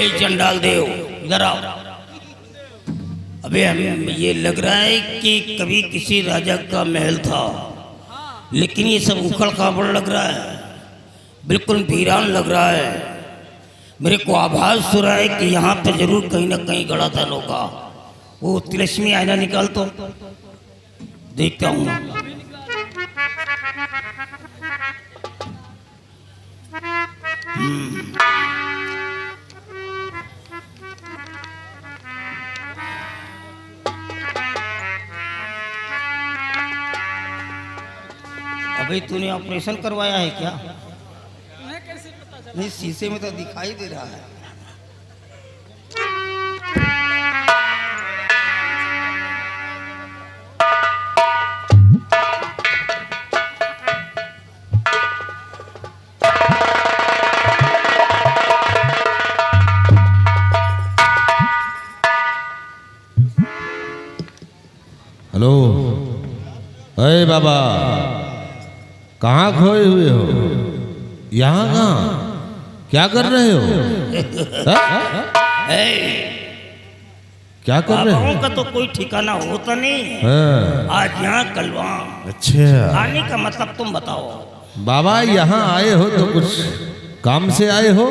चंडाल देव इधर आओ। अबे हमें ये लग रहा है कि कभी किसी राजा का महल था, लेकिन ये सब उखड़ खाबड़ लग रहा है, बिल्कुल वीरान लग रहा है। मेरे को आभास हो रहा है कि यहाँ पे जरूर कहीं ना कहीं गड़ा था नौका। वो तिलस्मी आईना निकाल तो देखता हूँ। अभी तूने ऑपरेशन करवाया है क्या? कैसे पता चला? नहीं, शीशे में तो दिखाई दे रहा है। हेलो, अरे बाबा, कहाँ खोए हुए हो? यहाँ कहाँ? क्या कर रहे हो? क्या कर रहे हो? बाबाओं का तो कोई ठिकाना होता नहीं है। हाँ। आज यहाँ कल वहाँ। अच्छा, आने का मतलब तुम बताओ। बाबा यहाँ आए हो तो कुछ काम से आए हो?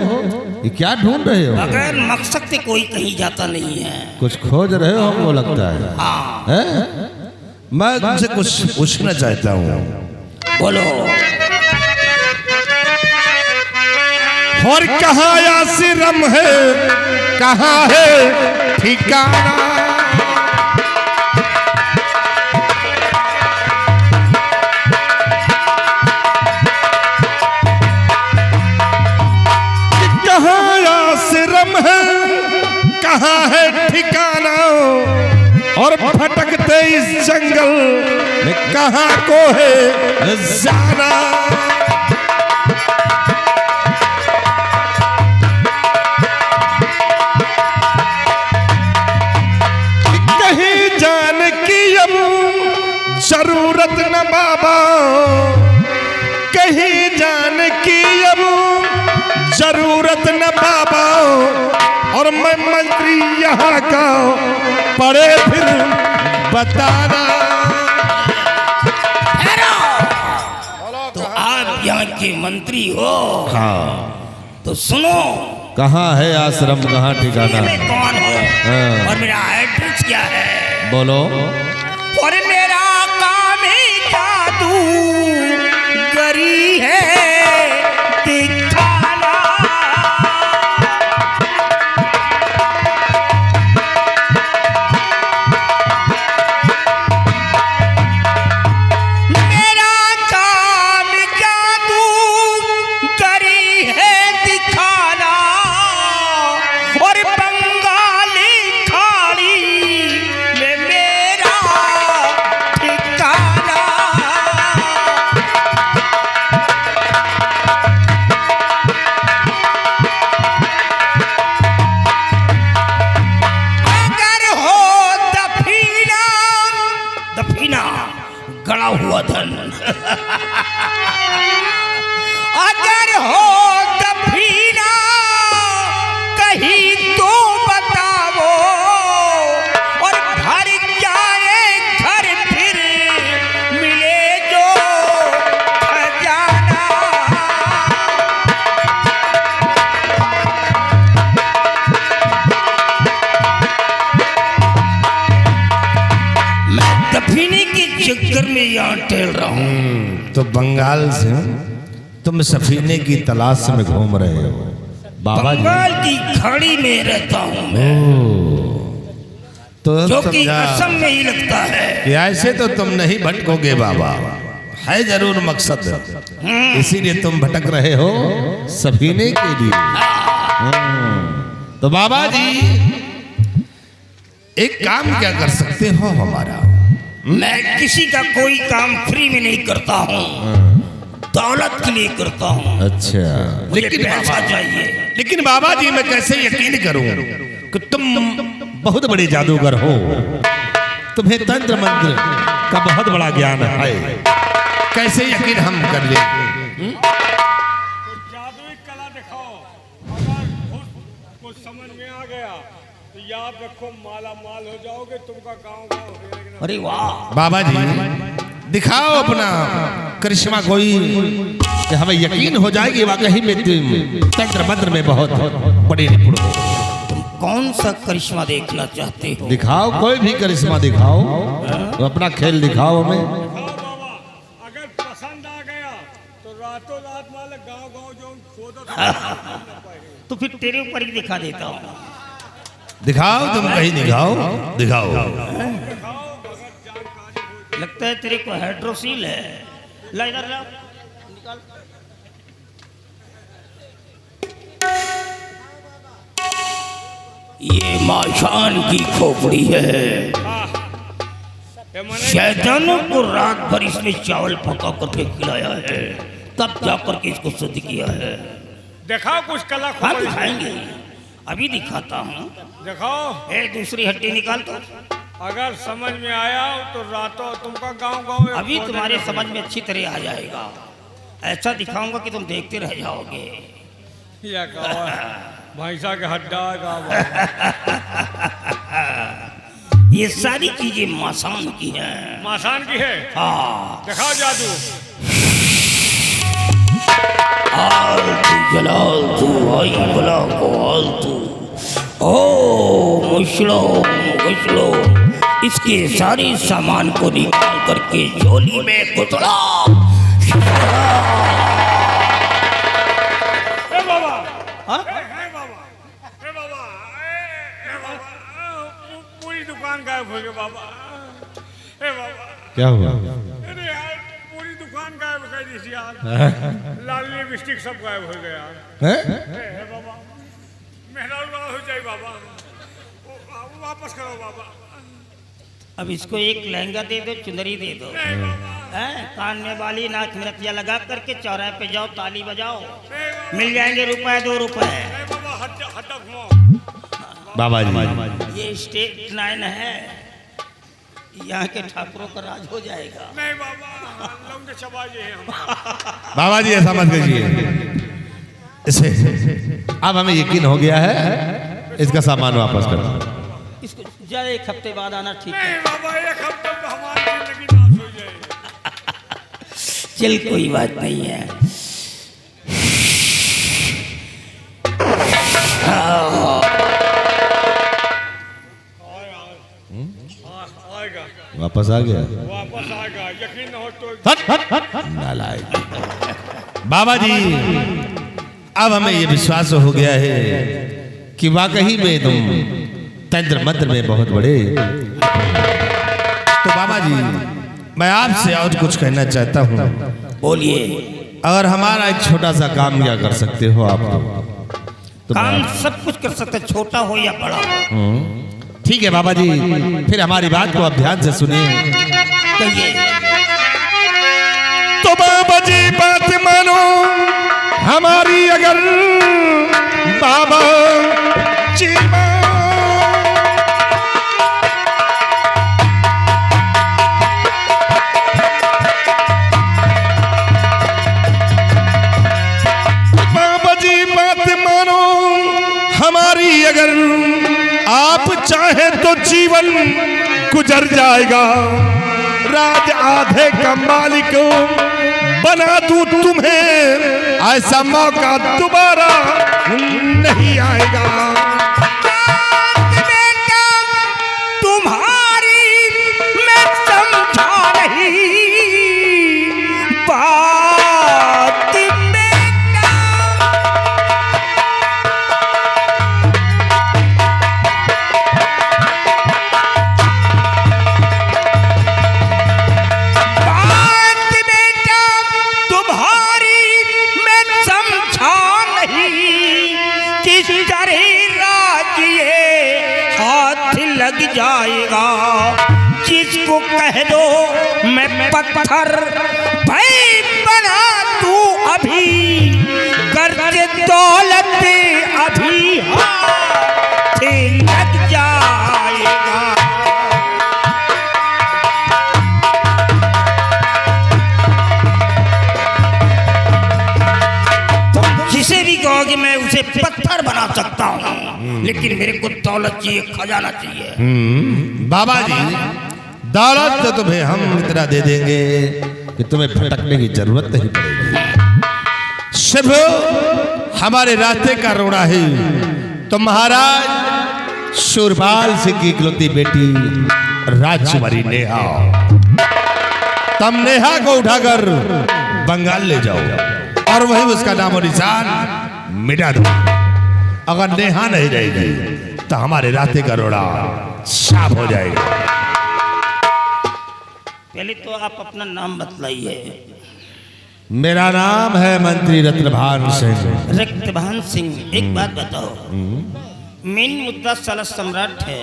ये क्या ढूंढ रहे हो? बगैर मकसद से कोई कहीं जाता नहीं है। कुछ खोज रहे हो हमको लगता है। हाँ, हैं? मैं तुमसे कुछ पूछना चाहता हूँ। बोलो। और कहाँ आश्रम है, कहाँ है ठिकाना? कहाँ आश्रम है, कहाँ है ठिकाना? और भटकते इस जंगल में कहाँ को है जाना? कहीं जाने की अब जरूरत न बाबा, कहीं जाने की अब जरूरत न बाबा। और मैं मंत्री यहाँ का पड़े फिर बताना। तो आप यहाँ के मंत्री हो? हाँ। तो सुनो, कहाँ है आश्रम, कहाँ ठिकाना? मैं कौन हो हाँ। और मेरा एड्रेस क्या है? बोलो। और मेरा काम ही जादू गरी है दिखाना। मेरा काम जादू गरी है दिखाना। और बंगाली खाड़ी में मेरा ठिकाना। अगर हो दफीना, दफीना गड़ा हुआ धन। अगर हो दफीना कहीं तो बताओ। और भर जाए घर फिर मिले जो खजाना। मैं दफीने के चक्कर में यहाँ टहल रहा हूँ। तो बंगाल से तुम सफीने की तलाश में घूम रहे हो बाबा जी? बंगाल की खाड़ी में रहता हूँ मैं, तो जो कि समझा असम में ही लगता है। कि ऐसे तो तुम नहीं भटकोगे बाबा, है जरूर मकसद, इसीलिए तुम भटक रहे हो सफीने के लिए। तो बाबा जी एक काम क्या कर सकते हो हमारा? मैं किसी का कोई काम फ्री में नहीं करता हूँ, दौलत के लिए करता हूँ। अच्छा, मुझे लेकिन पैसा बाबा- चाहिए। लेकिन बाबा जी मैं कैसे यकीन करूं कि तुम बहुत बड़े जादूगर हो, तुम्हें तंत्र मंत्र का बहुत बड़ा ज्ञान है, कैसे यकीन हम कर ले? जादुई कला दिखाओ। अगर कुछ समझ में आ गया तो याद रखो, माला माल हो जाओगे, तुमका गांव गांव हो जाएगा। अरे वाह बाबा जी दिखाओ अपना करिश्मा कोई, कि हमें यकीन हो जाएगी वाकई में तुम तंत्र मंत्र में बहुत बड़े निपुण हो। तुम कौन सा करिश्मा देखना चाहते हो? दिखाओ कोई भी करिश्मा दिखाओ, तो अपना खेल दिखाओ हमें। हाँ बाबा, अगर पसंद आ गया तो रातों रात वाले गांव गांव जो खोदो तो फिर तेरे ऊपर ही दिखा देता हूँ। दिखाओ तुम कहीं दिखाओ, दिखाओ। लगता है तेरे को हाइड्रोसील है। ला इधर ला, निकाल। ये माशान की खोपड़ी है। शैतानों को रात भर इसने चावल पका करके खिलाया है, तब जाकर के इसको शुद्ध किया है। दिखाओ कुछ कला हाँ खोपड़ी। दिखाएंगे, अभी दिखाता हूँ। दिखाओ, ए दूसरी हड्डी निकाल तो। अगर समझ में आया तो रातों तुमका गांव गांव अभी तुम्हारे समझ में अच्छी तरह आ जाएगा। ऐसा दिखाऊंगा कि तुम देखते रह जाओगे। या गाँव भैंसा के हड्डा गाँव। ये सारी चीजें मासान की हैं। मासान की है। हाँ, दिखाओ जादू। आलतू जलालतू आई बला को आलतू ओ मुशलो मुशलो। इसके सारे सामान को निकाल करके झोली में कुचला। ए बाबा, हाँ? ए बाबा, ए बाबा, ए बाबा, पूरी दुकान गायब हो गई बाबा। ए बाबा, क्या हुआ? अरे यार पूरी दुकान गायब कर दी थी यार। लाल लिपस्टिक सब गायब हो गया। हैं? ए बाबा, मेहरा हो जाए बाबा, वापस करो बाबा। अब इसको एक लहंगा दे दो, चुनरी दे दो। हैं? कान में वाली, नाक में नथिया लगा करके चौराहे पे जाओ, ताली बजाओ, मिल जाएंगे रुपए 2 रुपए। ए बाबा, हट्टा घुमाओ। बाबा जी ये स्टेट 9 है, यहाँ के ठाकुरों का राज हो जाएगा। नहीं बाबा, लौंडे चबाजे हैं हम। बाबा जी ऐसा मत कीजिए। इसे अब हमें यकीन हो गया है, इसका सामान वापस कर दो। इसको जा 1 हफ्ते बाद आना, ठीक है? नहीं बाबा, एक हफ्ते में हमारी जिंदगी नाश हो जाएगी। चल कोई बात नहीं है। आएगा, वापस आ गया? वापस आएगा, यकीन न हो तो। नालायक। बाबा जी अब हमें ये विश्वास हो गया है कि वाकई में तुम तंत्र मंत्र में बहुत बड़े। तो बाबा जी मैं आपसे और कुछ कहना चाहता हूँ। बोलिए। अगर हमारा एक छोटा सा काम क्या कर सकते हो आप? तो काम सब कुछ कर सकते, छोटा हो या बड़ा हो। ठीक है बाबा जी, फिर हमारी बात को आप ध्यान से सुनिए। कहिए। तो बाबा जी बात मानो हमारी, अगर बाबा जी बाबा जी बात मानो हमारी, अगर आप चाहे तो जीवन गुजर जाएगा। राज आधे का मालिक बना दूं तुम्हें, ऐसा मौका दोबारा नहीं आएगा। बेटा तुम्हारी मैं समझा नहीं बात बेटा। बात बेटा तुम्हारी मैं समझा नहीं, किस तरह राज ये हाथ लग जाएगा। जिसको कह दो मैं पत्थर भाई बना तू अभी, कर्ज दौलत अभी हाथ लग जाएगा। जिसे भी कहोगे मैं उसे पत्थर बना सकता हूँ, लेकिन मेरे को दौलत चाहिए, खजाना चाहिए। बाबा जी, दौलत तो तुम्हें हम इतना दे देंगे कि तुम्हें भटकने की जरूरत नहीं पड़ेगी। सिर्फ हमारे रास्ते का रोड़ा है। तो महाराज शूरपाल सिंह की इकलौती बेटी राजकुमारी नेहा, तुम नेहा को उठाकर बंगाल ले जाओ और वहीं उसका नाम और निशान मिटा दो। अगर नेहा नहीं रहेगी तो हमारे रास्ते का रोड़ा साफ हो जाएगा। पहले तो आप अपना नाम बतलाइए। मेरा नाम है मंत्री रत्नभान सिंह। रक्तभान सिंह, एक बात बताओ, मेन मुद्दा साला सम्राट है,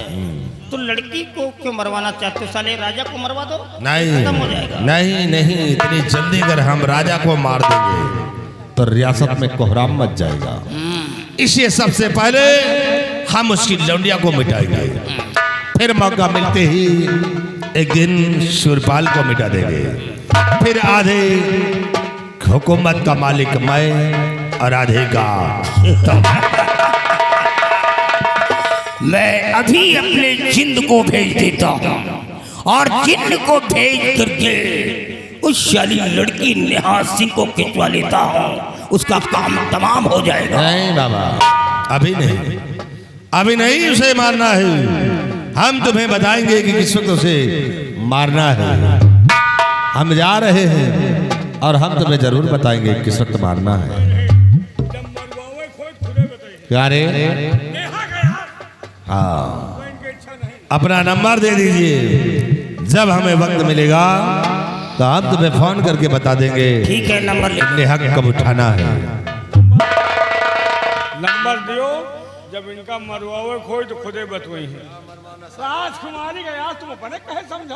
तो लड़की को क्यों मरवाना चाहते हो? साले राजा को मरवा दो, नहीं खत्म हो जाएगा। नहीं नहीं, इतनी जल्दी अगर हम राजा को मार देंगे तो रियासत में कोहराम मच जाएगा। इसलिए सबसे पहले हम उसकी लौंडिया को मिटाएंगे, फिर मौका मिलते ही एक दिन शूरपाल को मिटा देंगे, फिर आधे हुकूमत का मालिक मैं और आधे का मैं अभी अपने जिंद को भेज देता हूँ और जिंद को भेज करके उस शाली लड़की नेहा सिंह को खिंचवा लेता हूँ, उसका काम तमाम हो जाएगा। नहीं बाबा, अभी नहीं, अभी नहीं उसे मारना है। हम तुम्हें बताएंगे कि किस वक्त उसे मारना है। हम जा रहे हैं और हम तुम्हें जरूर बताएंगे किस वक्त मारना है। जब मरवावे खोज खुदे बताइए। क्या रे? नेहा गया, हाँ, कोई इनकी इच्छा नहीं। अपना नंबर दे दीजिए, जब हमें वक्त मिलेगा तो हम तुम्हें फोन करके बता देंगे ठीक है, नंबर ले। नेहा कब उठाना है। नंबर दियो, जब इनका मरवावे खोज तो खुदे बतवई है। राजकुमारी गया, तुम अपने कहे समझा।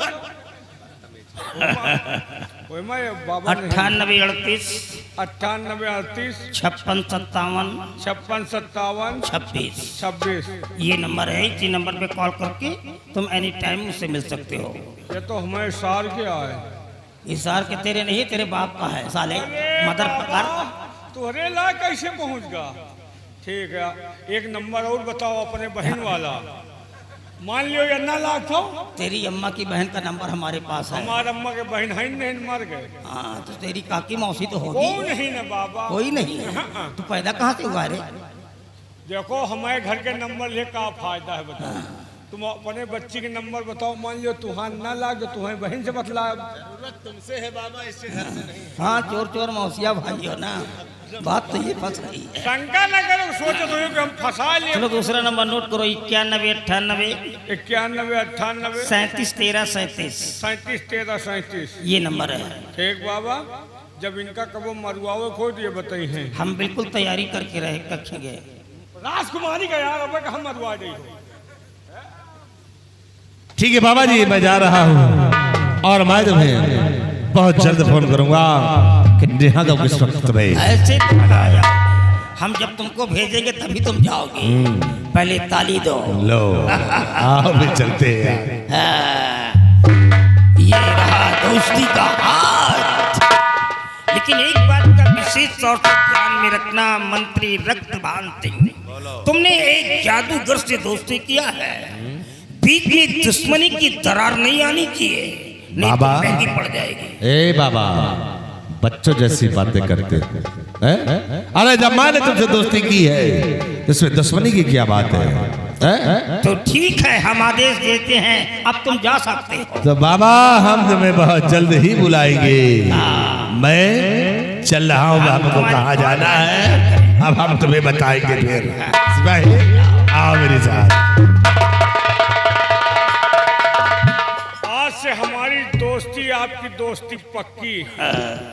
ओए मैं बाबा 9838 9838 56 57 56 57 26 26। ये नंबर है। इसी नंबर पे कॉल करके तुम एनी टाइम मुझसे मिल सकते हो। ये तो हमें सार के आए। इशार के तेरे नहीं, तेरे बाप का है साले मदर पकार। तुहरे ला कैसे पहुंच गया? ठीक है, एक नंबर और बताओ अपने बहन वाला। मान लियो ये अन्ना लाख था, तेरी अम्मा की बहन का नंबर हमारे पास है। हमारे अम्मा के बहन है नहीं, मर गए। हाँ, तो तेरी काकी मौसी तो वो होगी। नहीं ना बाबा, कोई नहीं। तू पैदा कहाँ से हुआ रे? देखो हमारे घर के नंबर ले का फायदा है बताओ। तुम अपने बच्ची के नंबर बताओ। मान लियो तुहान ना लाग, तुम्हें बहन से बतला। तुमसे है बाबा, इससे घर से नहीं। हाँ, चोर चोर मौसिया भाई हो ना, बात तो ये फंस रही है। शंका न करो, सोचो तो कि हम फंसा लिए। चलो दूसरा नंबर नोट करो, 91 98 91 98 37 13 37। 37 13 37। ये नंबर है। ठीक बाबा, जब इनका कबो मरुआवे खोज ये बताई हैं। हम बिल्कुल तैयारी करके रखेंगे। राजकुमारी का यार अब हम मरवा दे। ठीक है बाबा जी, मैं जा रहा हूँ और मैं तुम्हें बहुत जल्द फोन करूंगा कि नेहा का किस वक्त में। ऐसे तो आ जाओ, हम जब तुमको भेजेंगे तभी तुम जाओगे। पहले ताली दो। लो आओ भी चलते हैं। हाँ, ये रहा दोस्ती का हाथ। लेकिन एक बात का विशेष तौर पर ध्यान में रखना मंत्री रक्तभान सिंह, तुमने एक जादूगर से दोस्ती किया है, बीच में दुश्मनी की दरार नहीं आनी चाहिए, नहीं तो बाबा। महंगी पड़ जाएगी। ए बाबा, बच्चों जैसी बातें करते हैं? अरे जब मैंने तुमसे दोस्ती की है इसमें दुश्मनी की क्या बात है? तो ठीक है, हम आदेश देते हैं, अब तुम जा सकते हो। तो बाबा हम तुम्हें बहुत जल्द ही बुलाएंगे। मैं चल रहा हूँ, हमको कहाँ जाना है अब हम तुम्हें बताएंगे। फिर सिपाही आओ मेरे साथ। आज से हमारी दोस्ती आपकी दोस्ती पक्की।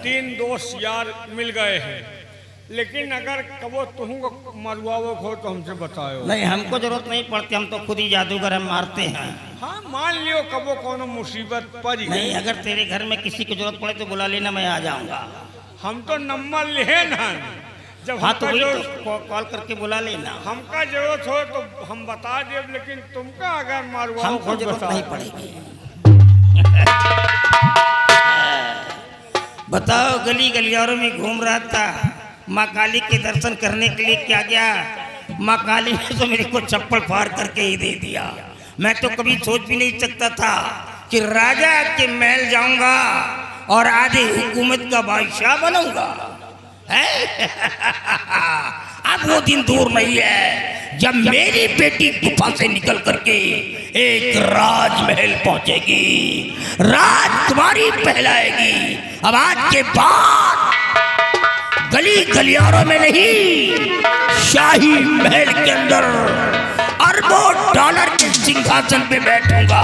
3 दोस्त यार मिल गए हैं, लेकिन अगर कबो तुम मरवाओ हो तो हमसे बताओ। नहीं, हमको जरूरत नहीं पड़ती, हम तो खुद ही जादूगर हम मारते हैं। हाँ मान लियो कबो कोनो मुसीबत पड़ गई। नहीं, अगर तेरे घर में किसी को जरूरत पड़े तो बुला लेना, मैं आ जाऊंगा। हम तो नंबर ले ना, जब हाँ तो हमका वही जरूरत तो कॉल करके बुला लेना। हमका जरूरत हो तो हम बता दे, लेकिन तुमका अगर मरवाओ हमको हो जरूरत बताओ। नहीं पड़ेगी। बताओ, गली गलियारों में घूम रहा था, माँ काली के दर्शन करने के लिए क्या गया, माँ काली ने तो मेरे को चप्पल फाड़ करके ही दे दिया। मैं तो कभी सोच भी नहीं सकता था कि राजा के महल जाऊंगा और आधी हुकूमत का बादशाह बनूंगा। अब वो दिन दूर नहीं है जब मेरी बेटी गुफा से निकल करके एक राजमहल पहुंचेगी, राजकुमारी पहलाएगी। अब आज के बाद गली गलियारों में नहीं, शाही महल के अंदर अरबों डॉलर के सिंहासन पे बैठूंगा।